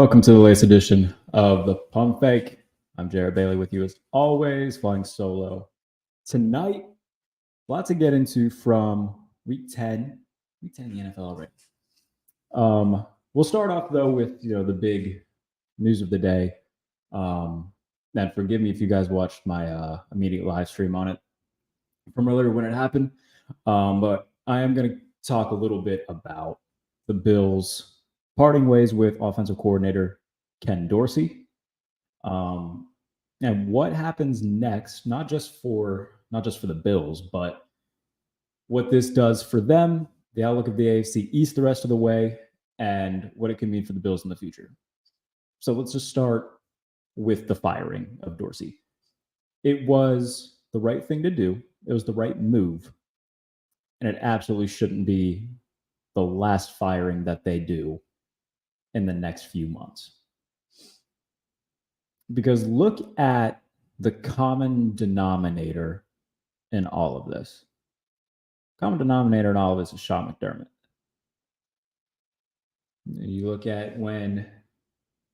Welcome to the latest edition of the Pump Fake. I'm Jarrett Bailey with you as always, flying solo. Tonight, lots to get into from week 10. Week 10 in the NFL already. We'll start off though with the big news of the day. And forgive me if you guys watched my immediate live stream on it from earlier when it happened. But I am going to talk a little bit about the Bills parting ways with offensive coordinator Ken Dorsey, and what happens next, not just for the Bills, but what this does for them, the outlook of the AFC East the rest of the way, and what it can mean for the Bills in the future. So let's just start with the firing of Dorsey. It was the right thing to do. It was the right move, and it absolutely shouldn't be the last firing that they do in the next few months. Because look at the common denominator in all of this. Common denominator in all of this is Sean McDermott. You look at when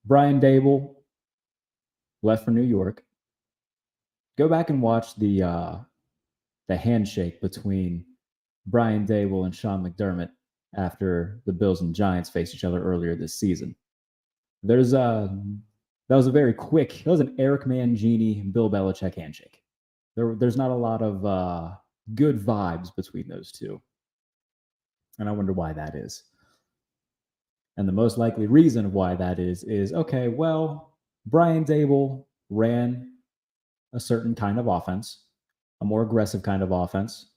Brian Daboll left for New York. Go back and watch the handshake between Brian Daboll and Sean McDermott after the Bills and Giants faced each other earlier this season. That was a very quick. That was an Eric Mangini, Bill Belichick handshake. There's not a lot of good vibes between those two, and I wonder why that is. And the most likely reason of why that is okay. Well, Brian Daboll ran a certain kind of offense, a more aggressive kind of offense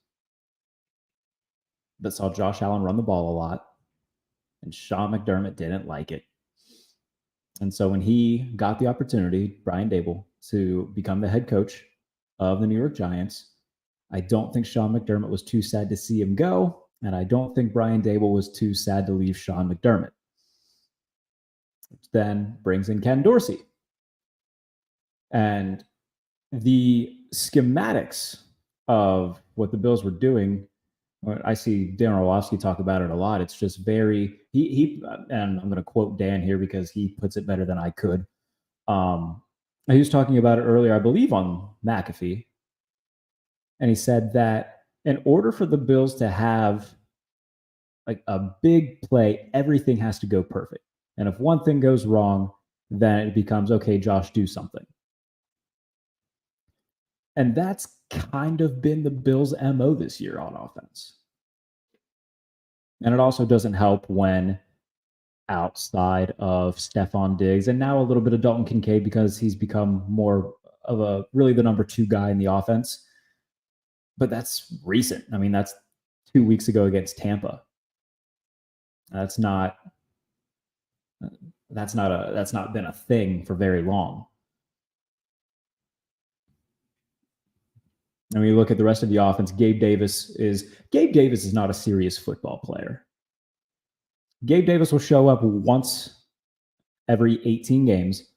that saw Josh Allen run the ball a lot, and Sean McDermott didn't like it. And so when he got the opportunity, Brian Daboll, to become the head coach of the New York Giants, I don't think Sean McDermott was too sad to see him go, and I don't think Brian Daboll was too sad to leave Sean McDermott. Which then brings in Ken Dorsey. And the schematics of what the Bills were doing, I see Dan Orlovsky talk about it a lot. It's just very, he and I'm going to quote Dan here because he puts it better than I could. He was talking about it earlier, I believe, on McAfee. And he said that in order for the Bills to have like a big play, everything has to go perfect. And if one thing goes wrong, then it becomes, okay, Josh, do something. And that's kind of been the Bills' MO this year on offense. And it also doesn't help when outside of Stephon Diggs and now a little bit of Dalton Kincaid, because he's become more of really the number 2 guy in the offense. But that's recent. I mean, that's 2 weeks ago against Tampa. That's not been a thing for very long. And when you look at the rest of the offense, Gabe Davis is not a serious football player. Gabe Davis will show up once every 18 games,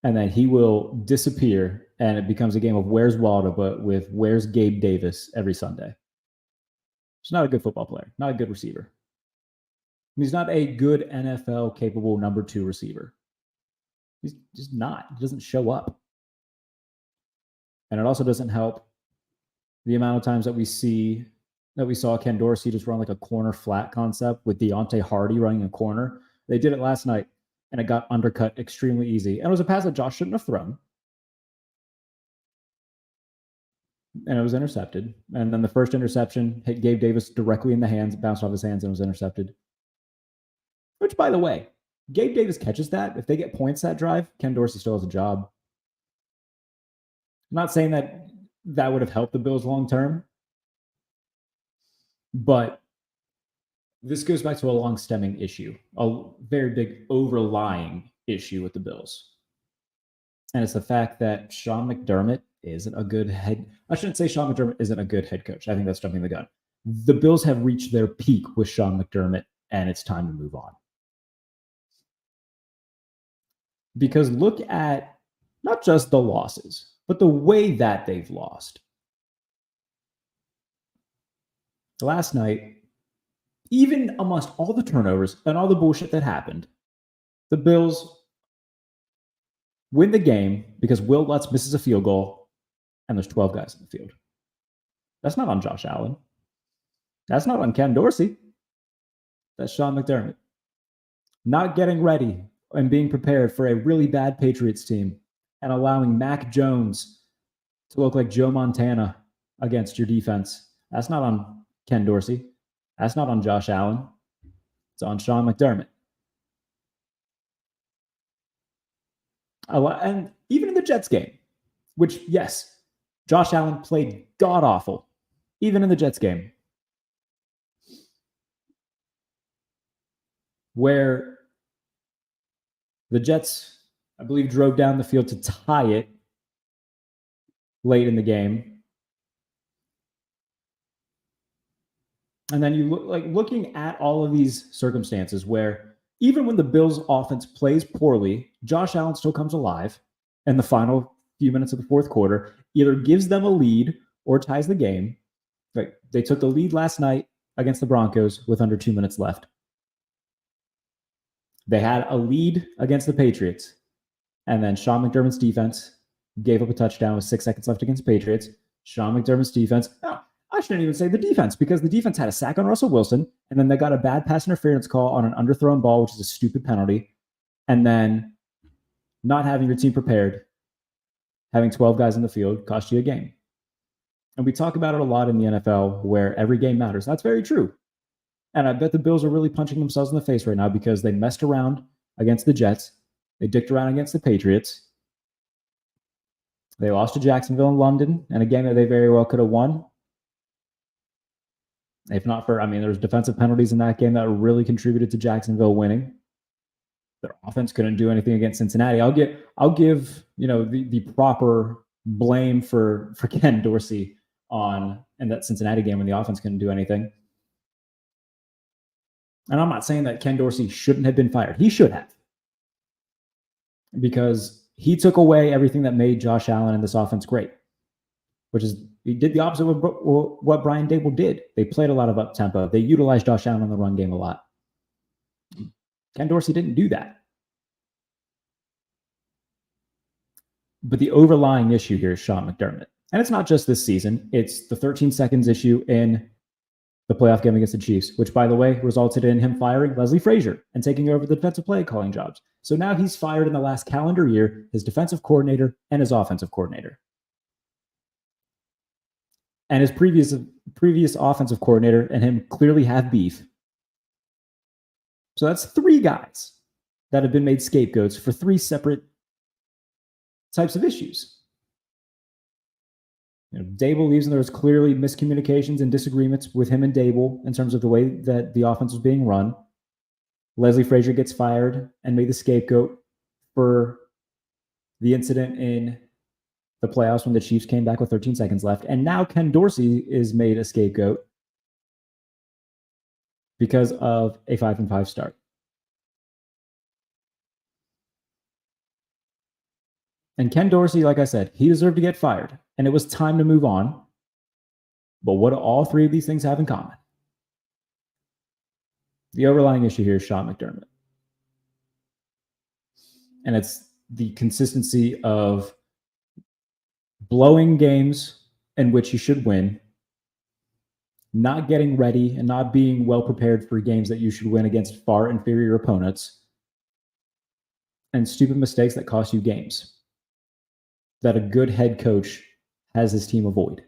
and then he will disappear, and it becomes a game of where's Waldo, but with where's Gabe Davis every Sunday. He's not a good football player, not a good receiver. He's not a good NFL-capable number 2 receiver. He's just not. He doesn't show up. And it also doesn't help the amount of times that we saw Ken Dorsey just run like a corner flat concept with Deontay Hardy running a corner. They did it last night, and it got undercut extremely easy. And it was a pass that Josh shouldn't have thrown. And it was intercepted. And then the first interception hit Gabe Davis directly in the hands, bounced off his hands, and was intercepted. Which, by the way, Gabe Davis catches that. If they get points that drive, Ken Dorsey still has a job. I'm not saying that would have helped the Bills long term, but this goes back to a long-stemming issue, a very big overlying issue with the Bills. And it's the fact that Sean McDermott isn't a good I shouldn't say Sean McDermott isn't a good head coach. I think that's jumping the gun. The Bills have reached their peak with Sean McDermott, and it's time to move on. Because look at not just the losses, but the way that they've lost. Last night, even amongst all the turnovers and all the bullshit that happened, The Bills win the game because Will Lutz misses a field goal and there's 12 guys in the field. That's not on Josh Allen. That's not on Ken Dorsey. That's Sean McDermott. Not getting ready and being prepared for a really bad Patriots team and allowing Mac Jones to look like Joe Montana against your defense. That's not on Ken Dorsey. That's not on Josh Allen. It's on Sean McDermott. And even in the Jets game, which, yes, Josh Allen played god-awful, even in the Jets game, where the Jets, I believe, drove down the field to tie it late in the game. And then you look looking at all of these circumstances where even when the Bills offense plays poorly, Josh Allen still comes alive in the final few minutes of the fourth quarter, either gives them a lead or ties the game. Like they took the lead last night against the Broncos with under 2 minutes left. They had a lead against the Patriots, and then Sean McDermott's defense gave up a touchdown with 6 seconds left against the Patriots. Sean McDermott's defense, I shouldn't even say the defense, because the defense had a sack on Russell Wilson, and then they got a bad pass interference call on an underthrown ball, which is a stupid penalty, and then not having your team prepared, having 12 guys in the field, cost you a game. And we talk about it a lot in the NFL where every game matters. That's very true. And I bet the Bills are really punching themselves in the face right now because they messed around against the Jets. They dicked around against the Patriots. They lost to Jacksonville in London, and a game that they very well could have won. If not for, there was defensive penalties in that game that really contributed to Jacksonville winning. Their offense couldn't do anything against Cincinnati. I'll give the proper blame for Ken Dorsey in that Cincinnati game when the offense couldn't do anything. And I'm not saying that Ken Dorsey shouldn't have been fired. He should have. Because he took away everything that made Josh Allen and this offense great, which is he did the opposite of what Brian Dable did. They played a lot of up-tempo. They utilized Josh Allen in the run game a lot. Ken Dorsey didn't do that. But the overlying issue here is Sean McDermott. And it's not just this season. It's the 13 seconds issue in the playoff game against the Chiefs, which, by the way, resulted in him firing Leslie Frazier and taking over the defensive play calling jobs. So now he's fired in the last calendar year, his defensive coordinator and his offensive coordinator. And his previous offensive coordinator and him clearly have beef. So that's 3 guys that have been made scapegoats for 3 separate types of issues. Dable believes there was clearly miscommunications and disagreements with him and Dable in terms of the way that the offense was being run. Leslie Frazier gets fired and made the scapegoat for the incident in the playoffs when the Chiefs came back with 13 seconds left. And now Ken Dorsey is made a scapegoat because of a 5-5 start. And Ken Dorsey, like I said, he deserved to get fired. And it was time to move on. But what do all 3 of these things have in common? The overlying issue here is Sean McDermott. And it's the consistency of blowing games in which you should win, not getting ready and not being well prepared for games that you should win against far inferior opponents, and stupid mistakes that cost you games that a good head coach has his team avoid.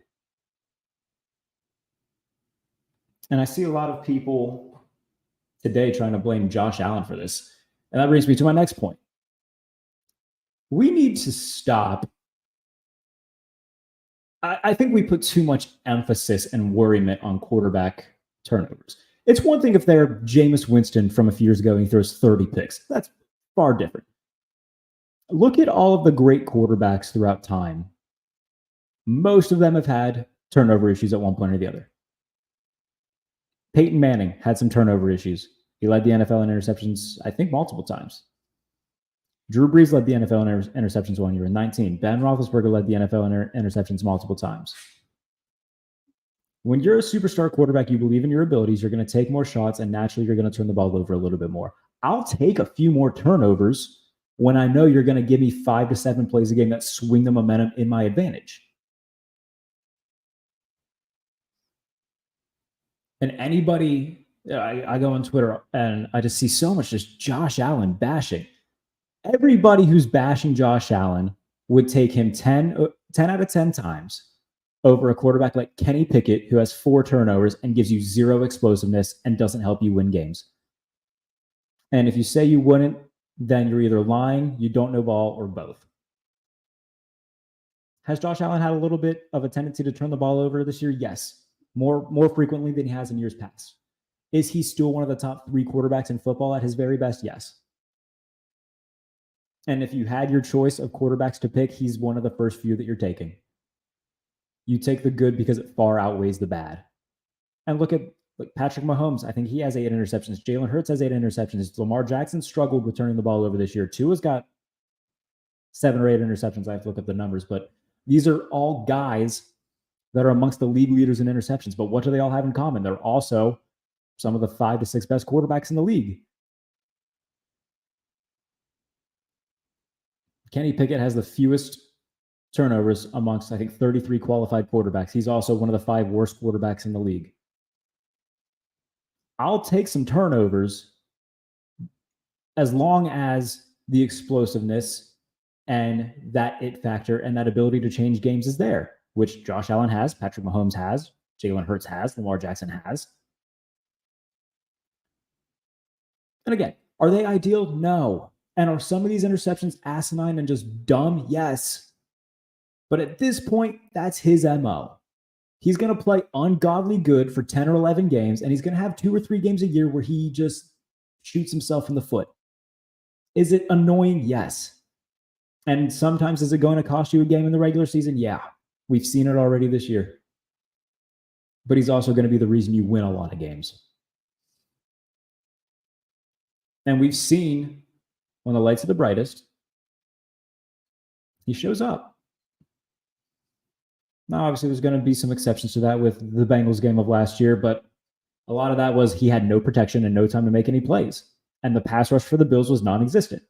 And I see a lot of people today trying to blame Josh Allen for this. And that brings me to my next point. We need to stop. I think we put too much emphasis and worriment on quarterback turnovers. It's one thing if they're Jameis Winston from a few years ago and he throws 30 picks. That's far different. Look at all of the great quarterbacks throughout time. Most of them have had turnover issues at one point or the other. Peyton Manning had some turnover issues. He led the NFL in interceptions, I think, multiple times. Drew Brees led the NFL in interceptions one year in 19. Ben Roethlisberger led the NFL in interceptions multiple times. When you're a superstar quarterback, you believe in your abilities, you're going to take more shots, and naturally you're going to turn the ball over a little bit more. I'll take a few more turnovers when I know you're going to give me 5 to 7 plays a game that swing the momentum in my advantage. And anybody, I go on Twitter and I just see so much just Josh Allen bashing. Everybody who's bashing Josh Allen would take him 10 out of 10 times over a quarterback like Kenny Pickett, who has 4 turnovers and gives you 0 explosiveness and doesn't help you win games. And if you say you wouldn't, then you're either lying, you don't know ball, or both. Has Josh Allen had a little bit of a tendency to turn the ball over this year? Yes. More frequently than he has in years past. Is he still one of the top 3 quarterbacks in football at his very best? Yes. And if you had your choice of quarterbacks to pick, he's one of the first few that you're taking. You take the good because it far outweighs the bad. And look at Patrick Mahomes. I think he has 8 interceptions. Jalen Hurts has 8 interceptions. Lamar Jackson struggled with turning the ball over this year. Tua's got 7 or 8 interceptions. I have to look up the numbers, but these are all guys that are amongst the league leaders in interceptions. But what do they all have in common? They're also some of the 5 to 6 best quarterbacks in the league. Kenny Pickett has the fewest turnovers amongst, I think, 33 qualified quarterbacks. He's also one of the 5 worst quarterbacks in the league. I'll take some turnovers as long as the explosiveness and that it factor and that ability to change games is there, which Josh Allen has, Patrick Mahomes has, Jalen Hurts has, Lamar Jackson has. And again, are they ideal? No. And are some of these interceptions asinine and just dumb? Yes. But at this point, that's his MO. He's going to play ungodly good for 10 or 11 games, and he's going to have 2 or 3 games a year where he just shoots himself in the foot. Is it annoying? Yes. And sometimes is it going to cost you a game in the regular season? Yeah. We've seen it already this year. But he's also going to be the reason you win a lot of games. And we've seen when the lights are the brightest, he shows up. Now, obviously, there's going to be some exceptions to that with the Bengals game of last year, but a lot of that was he had no protection and no time to make any plays. And the pass rush for the Bills was non-existent.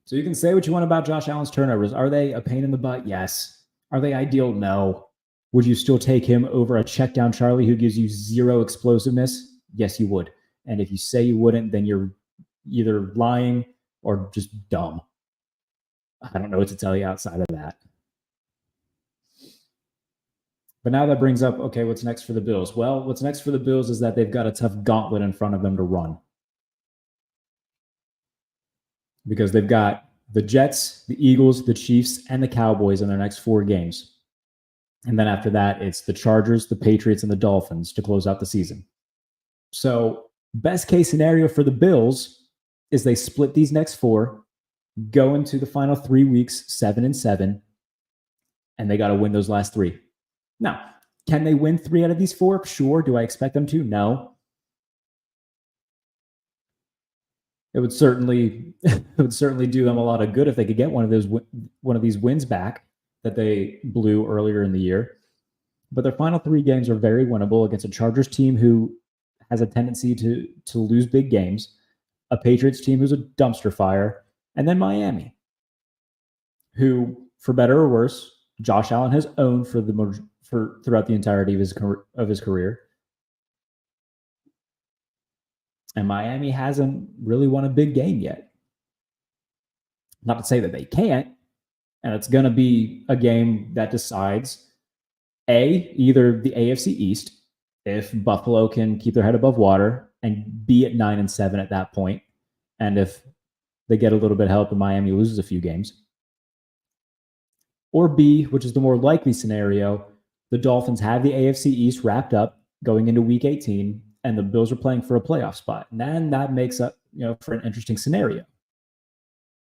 So you can say what you want about Josh Allen's turnovers. Are they a pain in the butt? Yes. Are they ideal? No. Would you still take him over a check down Charlie who gives you 0 explosiveness? Yes, you would. And if you say you wouldn't, then you're either lying or just dumb. I don't know what to tell you outside of that. But now that brings up, okay, what's next for the Bills? Well, what's next for the Bills is that they've got a tough gauntlet in front of them to run. Because they've got the Jets, the Eagles, the Chiefs, and the Cowboys in their next 4 games. And then after that, it's the Chargers, the Patriots, and the Dolphins to close out the season. So best case scenario for the Bills is they split these next 4, go into the final 3 weeks, 7-7, and they got to win those last 3. Now, can they win 3 out of these 4? Sure. Do I expect them to? No. It would certainly do them a lot of good if they could get one of these wins back that they blew earlier in the year. But their final 3 games are very winnable against a Chargers team who has a tendency to lose big games, a Patriots team who's a dumpster fire, and then Miami, who, for better or worse, Josh Allen has owned throughout the entirety of his career. And Miami hasn't really won a big game yet. Not to say that they can't. And it's going to be a game that decides, A, either the AFC East, if Buffalo can keep their head above water, and be at 9-7 at that point. And if they get a little bit of help and Miami loses a few games. Or B, which is the more likely scenario, the Dolphins have the AFC East wrapped up going into Week 18, and the Bills are playing for a playoff spot. And then that makes up, for an interesting scenario.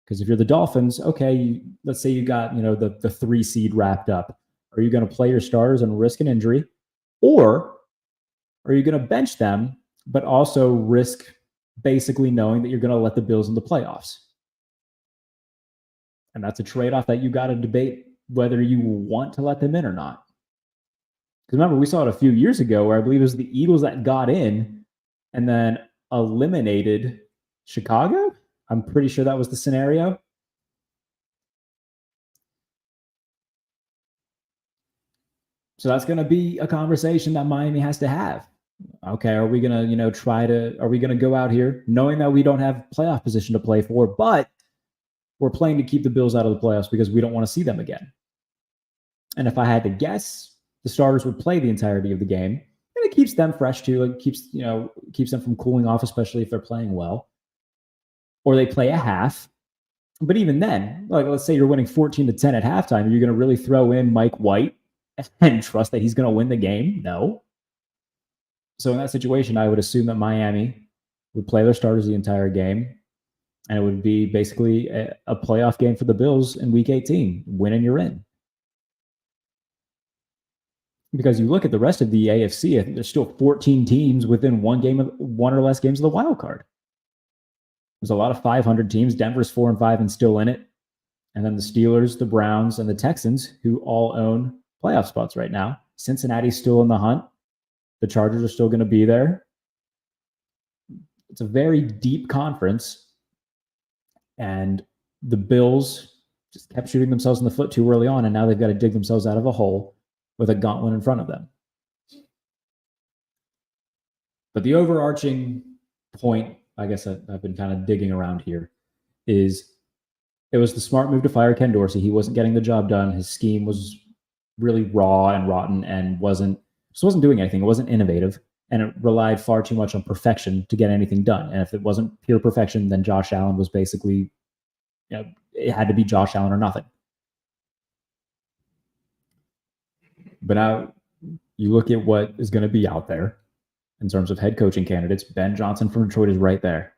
Because if you're the Dolphins, okay, let's say you got, the 3 seed wrapped up. Are you going to play your starters and risk an injury? Or are you going to bench them, but also risk basically knowing that you're going to let the Bills in the playoffs? And that's a trade-off that you got to debate whether you want to let them in or not. Because remember, we saw it a few years ago where I believe it was the Eagles that got in and then eliminated Chicago. I'm pretty sure that was the scenario. So that's going to be a conversation that Miami has to have. Okay, are we going to, are we going to go out here knowing that we don't have playoff position to play for, but we're playing to keep the Bills out of the playoffs because we don't want to see them again? And if I had to guess, the starters would play the entirety of the game, and it keeps them fresh too. It keeps them from cooling off, especially if they're playing well. Or they play a half. But even then, like let's say you're winning 14-10 at halftime, are you going to really throw in Mike White and trust that he's going to win the game? No. So in that situation, I would assume that Miami would play their starters the entire game, and it would be basically a playoff game for the Bills in Week 18. Win and you're in. Because you look at the rest of the AFC, I think there's still 14 teams within one or less games of the wild card. There's a lot of 500 teams. Denver's 4-5 and still in it. And then the Steelers, the Browns, and the Texans, who all own playoff spots right now. Cincinnati's still in the hunt. The Chargers are still going to be there. It's a very deep conference. And the Bills just kept shooting themselves in the foot too early on, and now they've got to dig themselves out of a hole with a gauntlet in front of them. But the overarching point, I guess I've been kind of digging around here, is it was the smart move to fire Ken Dorsey. He wasn't getting the job done. His scheme was really raw and rotten and wasn't doing anything. It wasn't innovative, and it relied far too much on perfection to get anything done. And if it wasn't pure perfection, then Josh Allen was basically, it had to be Josh Allen or nothing. But now you look at what is going to be out there in terms of head coaching candidates. Ben Johnson from Detroit is right there.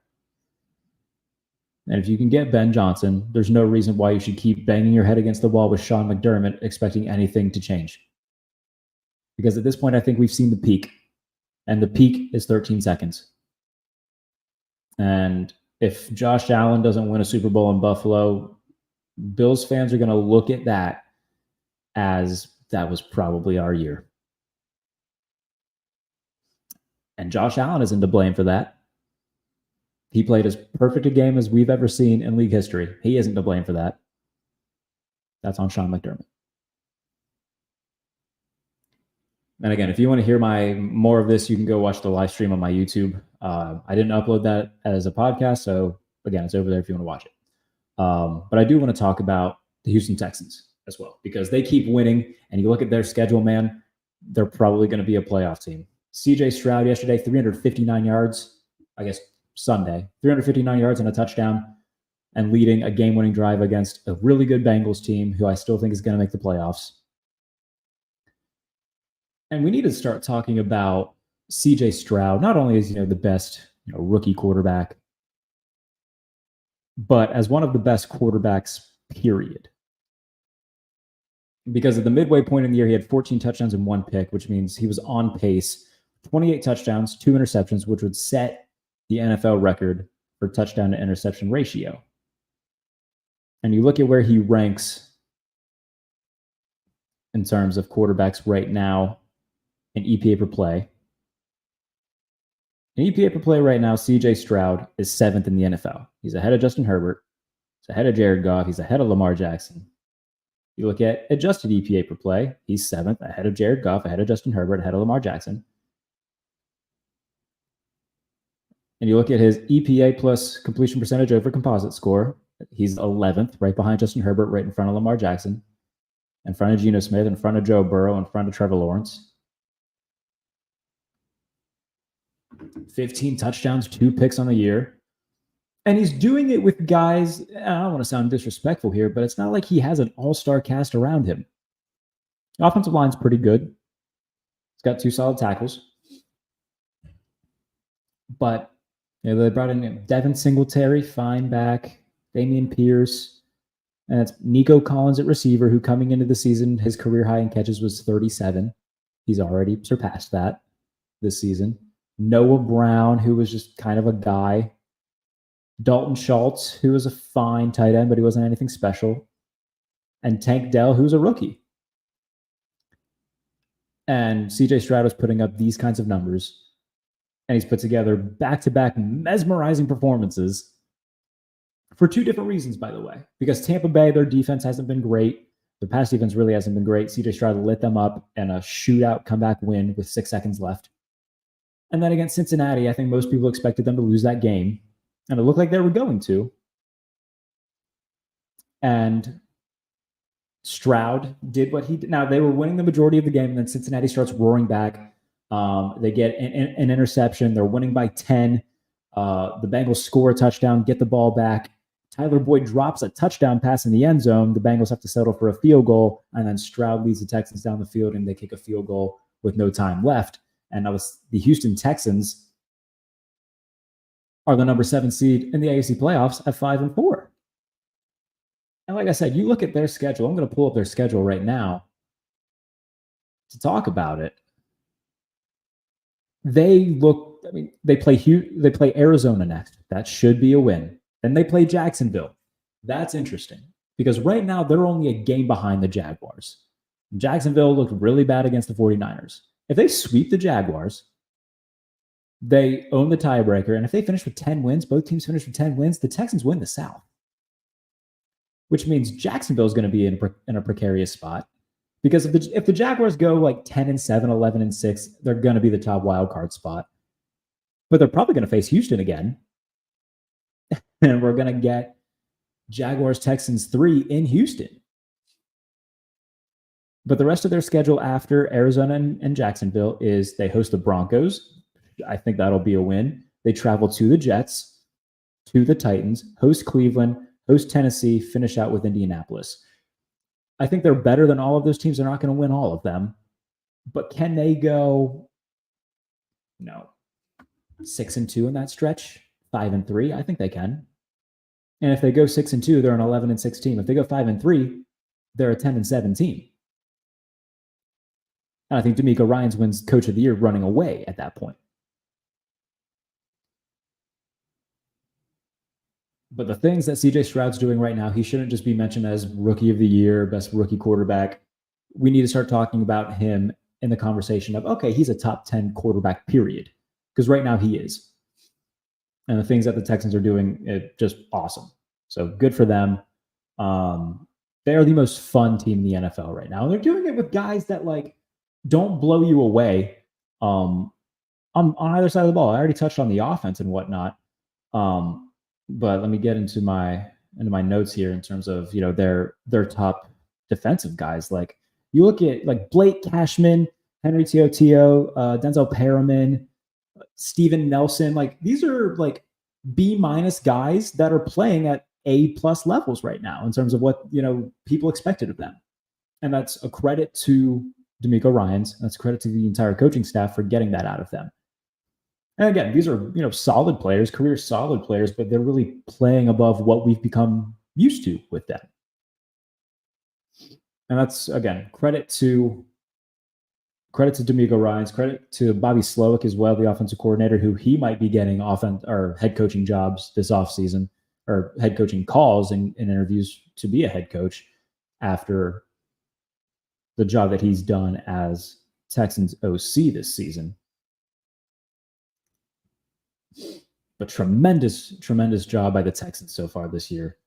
And if you can get Ben Johnson, there's no reason why you should keep banging your head against the wall with Sean McDermott expecting anything to change. Because at this point, I think we've seen the peak. And the peak is 13 seconds. And if Josh Allen doesn't win a Super Bowl in Buffalo, Bills fans are going to look at that as that was probably our year. And Josh Allen isn't to blame for that. He played as perfect a game as we've ever seen in league history. He isn't to blame for that. That's on Sean McDermott. And again, if you want to hear more of this, you can go watch the live stream on my YouTube. I didn't upload that as a podcast, so again, it's over there if you want to watch it. But I do want to talk about the Houston Texans as well, because they keep winning, and you look at their schedule, man, they're probably going to be a playoff team. CJ Stroud yesterday, 359 yards, I guess Sunday, 359 yards and a touchdown, and leading a game-winning drive against a really good Bengals team who I still think is going to make the playoffs. And we need to start talking about CJ Stroud, not only as the best rookie quarterback, but as one of the best quarterbacks, period. Because at the midway point in the year, he had 14 touchdowns and 1 pick, which means he was on pace, 28 touchdowns, 2 interceptions, which would set the NFL record for touchdown to interception ratio. And you look at where he ranks in terms of quarterbacks right now in EPA per play. In EPA per play right now, CJ Stroud is 7th in the NFL. He's ahead of Justin Herbert. He's ahead of Jared Goff. He's ahead of Lamar Jackson. You look at adjusted EPA per play, he's 7th, ahead of Jared Goff, ahead of Justin Herbert, ahead of Lamar Jackson. And you look at his EPA plus completion percentage over composite score, he's 11th, right behind Justin Herbert, right in front of Lamar Jackson, in front of Geno Smith, in front of Joe Burrow, in front of Trevor Lawrence. 15 touchdowns, 2 picks on the year. And he's doing it with guys, I don't want to sound disrespectful here, but it's not like he has an all-star cast around him. The offensive line's pretty good. He's got 2 solid tackles. But they brought in Devin Singletary, fine back, Dameon Pierce, and it's Nico Collins at receiver, who coming into the season, his career high in catches was 37. He's already surpassed that this season. Noah Brown, who was just kind of a guy. Dalton Schultz, who was a fine tight end, but he wasn't anything special. And Tank Dell, who's a rookie. And CJ Stroud is putting up these kinds of numbers. And he's put together back-to-back mesmerizing performances for two different reasons, by the way. Because Tampa Bay, their defense hasn't been great. Their pass defense really hasn't been great. CJ Stroud lit them up in a shootout comeback win with 6 seconds left. And then against Cincinnati, I think most people expected them to lose that game. And it looked like they were going to. And Stroud did what he did. Now, they were winning the majority of the game, and then Cincinnati starts roaring back. They get an interception. They're winning by 10. The Bengals score a touchdown, get the ball back. Tyler Boyd drops a touchdown pass in the end zone. The Bengals have to settle for a field goal, and then Stroud leads the Texans down the field, and they kick a field goal with no time left. And that was the Houston Texans are the number 7 seed in the AFC playoffs at 5-4. And like I said, you look at their schedule. I'm going to pull up their schedule right now to talk about it. They play Arizona next. That should be a win. Then they play Jacksonville. That's interesting because right now they're only a game behind the Jaguars. Jacksonville looked really bad against the 49ers. If they sweep the Jaguars, they own the tiebreaker. And if they finish with 10 wins, both teams finish with 10 wins, the Texans win the South, which means Jacksonville is going to be in a precarious spot. Because if the Jaguars go like 10-7, 11-6, they're going to be the top wild card spot. But they're probably going to face Houston again. And we're going to get Jaguars-Texans 3 in Houston. But the rest of their schedule after Arizona and Jacksonville is they host the Broncos. I think that'll be a win. They travel to the Jets, to the Titans, host Cleveland, host Tennessee, finish out with Indianapolis. I think they're better than all of those teams. They're not going to win all of them. But can they go 6-2 in that stretch? 5-3? I think they can. And if they go 6-2, they're an 11-6 team. If they go 5-3, they're a 10-7 team. And I think D'Amico Ryans wins Coach of the Year running away at that point. But the things that CJ Stroud's doing right now, he shouldn't just be mentioned as Rookie of the Year, best rookie quarterback. We need to start talking about him in the conversation of, okay, he's a top 10 quarterback, period. Because right now he is. And the things that the Texans are doing, it's just awesome. So good for them. They are the most fun team in the NFL right now. And they're doing it with guys that don't blow you away on either side of the ball. I already touched on the offense and whatnot. But let me get into my notes here in terms of their top defensive guys. Like you look at Blake Cashman, Henry To'o, Denzel Perriman, Steven Nelson. These are B- guys that are playing at A+ levels right now in terms of what people expected of them, and that's a credit to D'Amico Ryans. That's a credit to the entire coaching staff for getting that out of them. And again, these are solid players, career solid players, but they're really playing above what we've become used to with them. And that's again credit to D'Amico Ryans, credit to Bobby Slowick as well, the offensive coordinator, who he might be getting offense or head coaching jobs this offseason, or head coaching calls and interviews to be a head coach after the job that he's done as Texans OC this season. But tremendous job by the Texans so far this year.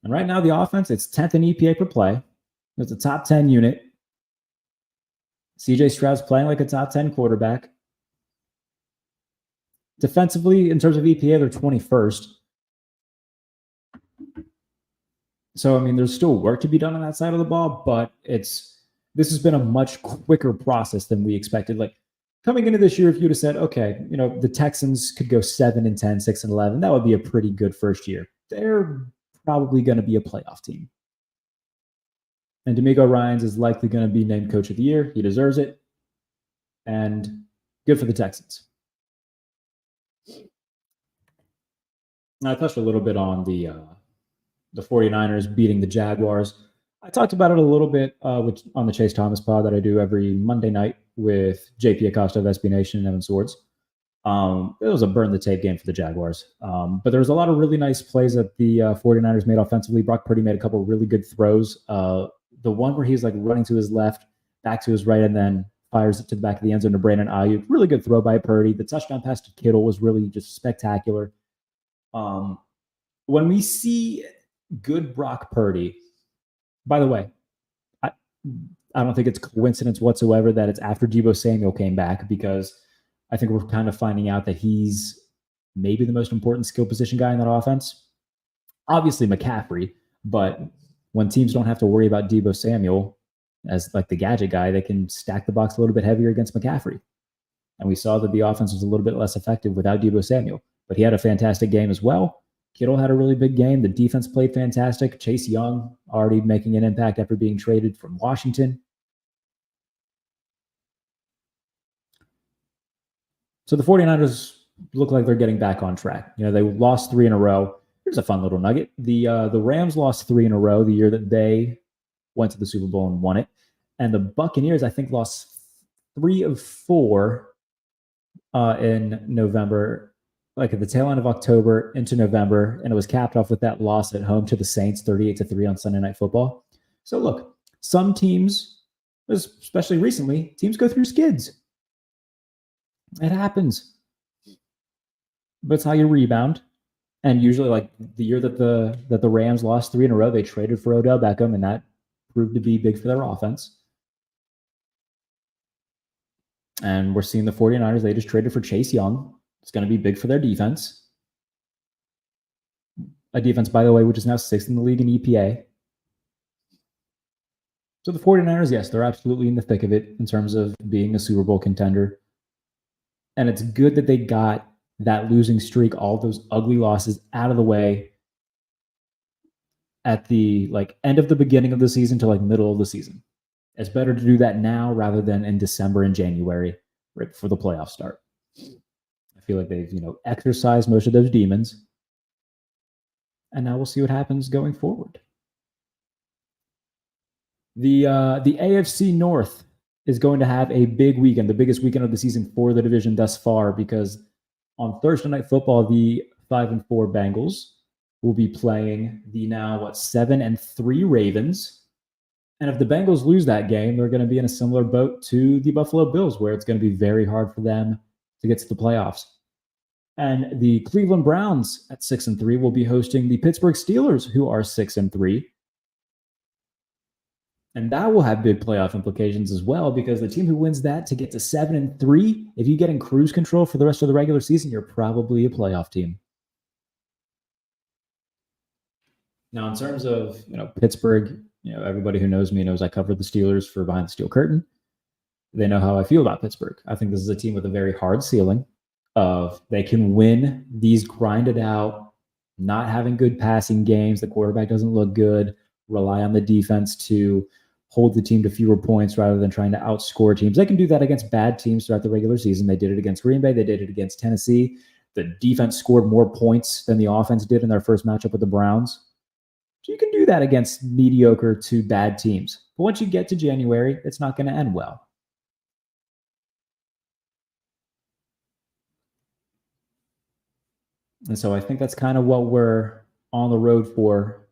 And right now, the offense, it's 10th in EPA per play. It's a top 10 unit. CJ Stroud's playing like a top 10 quarterback. Defensively, in terms of EPA, they're 21st. So, there's still work to be done on that side of the ball, but this has been a much quicker process than we expected. Coming into this year, if you'd have said, okay, the Texans could go 7-10, 6-11, that would be a pretty good first year. They're probably going to be a playoff team. And D'Amico Ryans is likely going to be named Coach of the Year. He deserves it. And good for the Texans. Now, I touched a little bit on the 49ers beating the Jaguars. I talked about it a little bit on the Chase Thomas pod that I do every Monday night with JP Acosta of SB Nation and Evan Swords. It was a burn-the-tape game for the Jaguars. But there was a lot of really nice plays that the 49ers made offensively. Brock Purdy made a couple of really good throws. The one where he's running to his left back to his right, and then fires it to the back of the end zone to Brandon Ayuk. Really good throw by Purdy. The touchdown pass to Kittle was really just spectacular. When we see good Brock Purdy, by the way, I don't think it's coincidence whatsoever that it's after Deebo Samuel came back, because I think we're kind of finding out that he's maybe the most important skill position guy in that offense. Obviously McCaffrey, but when teams don't have to worry about Deebo Samuel as like the gadget guy, they can stack the box a little bit heavier against McCaffrey. And we saw that the offense was a little bit less effective without Deebo Samuel, but he had a fantastic game as well. Kittle had a really big game. The defense played fantastic. Chase Young already making an impact after being traded from Washington. So the 49ers look like they're getting back on track. You know, they lost 3 in a row. Here's a fun little nugget. The Rams lost 3 in a row the year that they went to the Super Bowl and won it. And the Buccaneers, I think, lost 3 of 4 in November, like at the tail end of October into November. And it was capped off with that loss at home to the Saints, 38-3 on Sunday Night Football. So look, some teams, especially recently, teams go through skids. It happens. But it's how you rebound. And usually, like the year that the Rams lost 3 in a row, they traded for Odell Beckham, and that proved to be big for their offense. And we're seeing the 49ers, they just traded for Chase Young. It's going to be big for their defense. A defense, by the way, which is now 6th in the league in EPA. So the 49ers, yes, they're absolutely in the thick of it in terms of being a Super Bowl contender. And it's good that they got that losing streak, all those ugly losses out of the way at the end of the beginning of the season to middle of the season. It's better to do that now rather than in December and January, right before the playoffs start. I feel like they've, exercised most of those demons. And now we'll see what happens going forward. The AFC North is going to have a big weekend, the biggest weekend of the season for the division thus far, because on Thursday Night Football, the 5-4 Bengals will be playing the now 7-3 Ravens. And if the Bengals lose that game, they're going to be in a similar boat to the Buffalo Bills, where it's going to be very hard for them to get to the playoffs. And the Cleveland Browns at 6-3 will be hosting the Pittsburgh Steelers, who are 6-3. And that will have big playoff implications as well, because the team who wins that to get to 7-3, if you get in cruise control for the rest of the regular season, you're probably a playoff team. Now, in terms of Pittsburgh, everybody who knows me knows I covered the Steelers for Behind the Steel Curtain. They know how I feel about Pittsburgh. I think this is a team with a very hard ceiling of they can win these grinded out, not having good passing games. The quarterback doesn't look good. Rely on the defense to hold the team to fewer points rather than trying to outscore teams. They can do that against bad teams throughout the regular season. They did it against Green Bay. They did it against Tennessee. The defense scored more points than the offense did in their first matchup with the Browns. So you can do that against mediocre to bad teams. But once you get to January, it's not going to end well. And so I think that's kind of what we're on the road for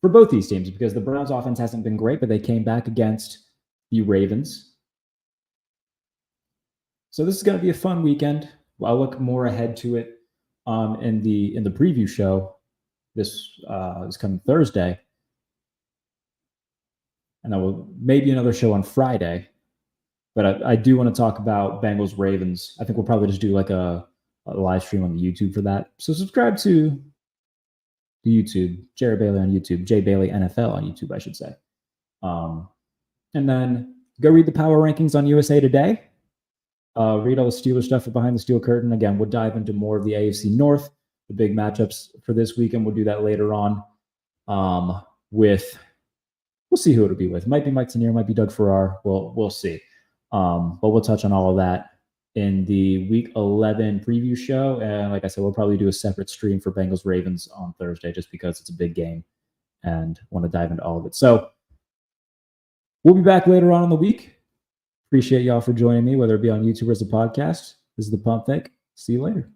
both these teams, because the Browns offense hasn't been great, but they came back against the Ravens. So this is going to be a fun weekend. I'll look more ahead to it in the preview show this coming Thursday. And I will maybe another show on Friday. But I do want to talk about Bengals Ravens. I think we'll probably just do a live stream on the YouTube for that. So subscribe to YouTube, Jarrett Bailey on YouTube, Jay Bailey NFL on YouTube, I should say. And then go read the power rankings on USA Today. Read all the Steelers stuff Behind the Steel Curtain. Again, we'll dive into more of the AFC North, the big matchups for this weekend. We'll do that later on. We'll see who it'll be with. It might be Mike Tanier, might be Doug Farrar. We'll see. But we'll touch on all of that in the Week 11 preview show. And like I said, we'll probably do a separate stream for Bengals Ravens on Thursday, just because it's a big game and want to dive into all of it. So we'll be back later on in the week. Appreciate y'all for joining me, whether it be on YouTube or as a podcast. This is the Pump Fake. See you later.